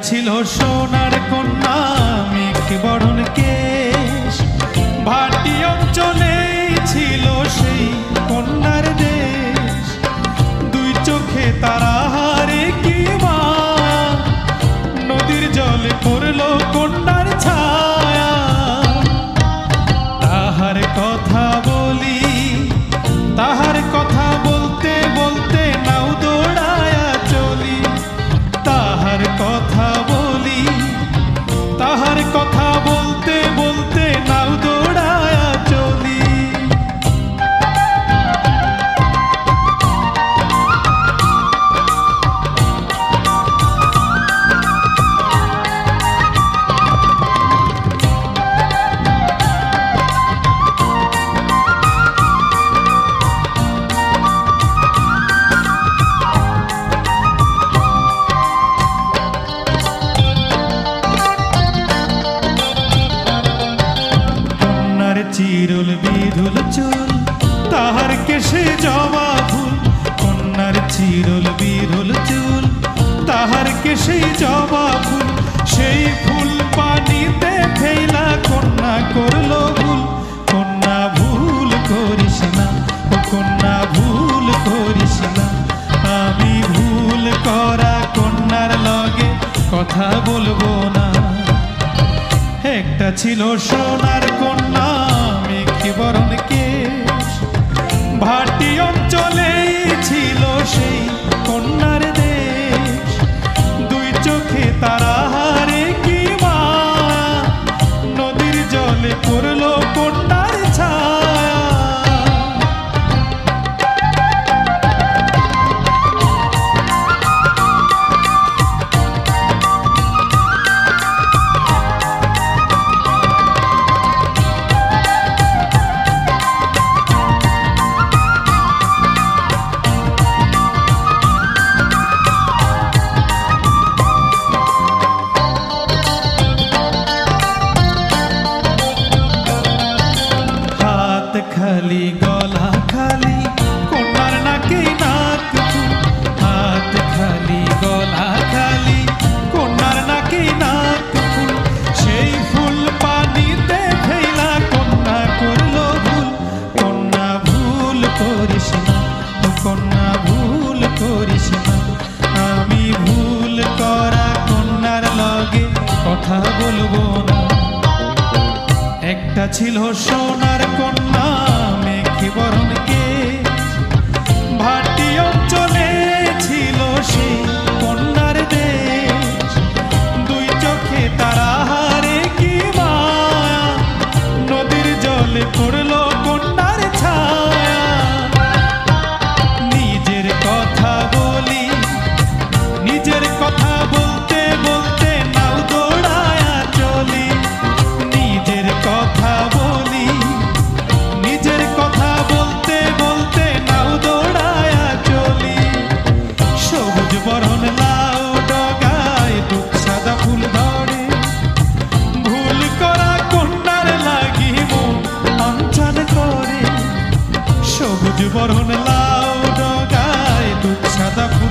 ছিল সোনার কন্যা মেঘ বরণ কেশ, ভাটি অঞ্চলে ছিল সেই কন্যার দেশ। দুই চোখে তারা হারে কি মায়া, নদীর জলে পড়ল কন্যার ছায়া। তাহার কথা বলি, তাহার কথা বলতে বলতে নাও দৌড়ায়া চলি। তাহার কথা বলি, তাহার কথা বলতে বলতে নাও দৌড়ায়া চলি। চিরুল বিধুল চুল, তাহার কেশে জবা ফুল। কন্যার চিরুল বিধুল চুল, তাহার কেশে জবা ফুল। সেই ফুল পানিতে ফেলা কন্যা করল ভুল। কন্যা ভুল করিস না, ও কন্যা ভুল করিস না। আমি ভুল করা কন্যার লগে কথা বলবো না। একটা ছিল সোনার কন্যা মেঘ বরণ কেশ, ভাটি অঞ্চলে ছিল সেই কন্যার দেশ। দুই চোখে তারা হারে কি মায়া, নদীর জলে পড়ল কন্যার ছায়া। খালি গলা খালি কন্যার নাকে নাক ফুল। হাত খালি গলা খালি কন্যার নাকে নাক ফুল। সেই ফুল পানিতে ফেলা কন্যা করল ভুল। কন্যা ভুল করিস না, কন্যা ভুল করিস না। আমি ভুল করা কন্যার লগে কথা বলবো না। একটা ছিল সোনার কন্যা মেঘ বরণ কেশ, ভাটি অঞ্চলে ছিল সেই কন্যার দেশ। দুই চোখে তারা হারে কি মায়া, নদীর জলে পড়ল কন্যার ছায়া। নিজের কথা বলি, নিজের কথা বলতে বলতে নাও দৌড়ায়া চলি। নিজের কথা বলি, নিজের কথা বলতে বলতে নাও দৌড়ায়া চলি। সবুজ বরণ লাউ ডগায় দুঃখ সাদা ফুল ধরে, ভুল করা কন্যার লাগি মন অঞ্চল করে। সবুজ বরণ লাউ ডগায় দুঃখ সাদা ফুল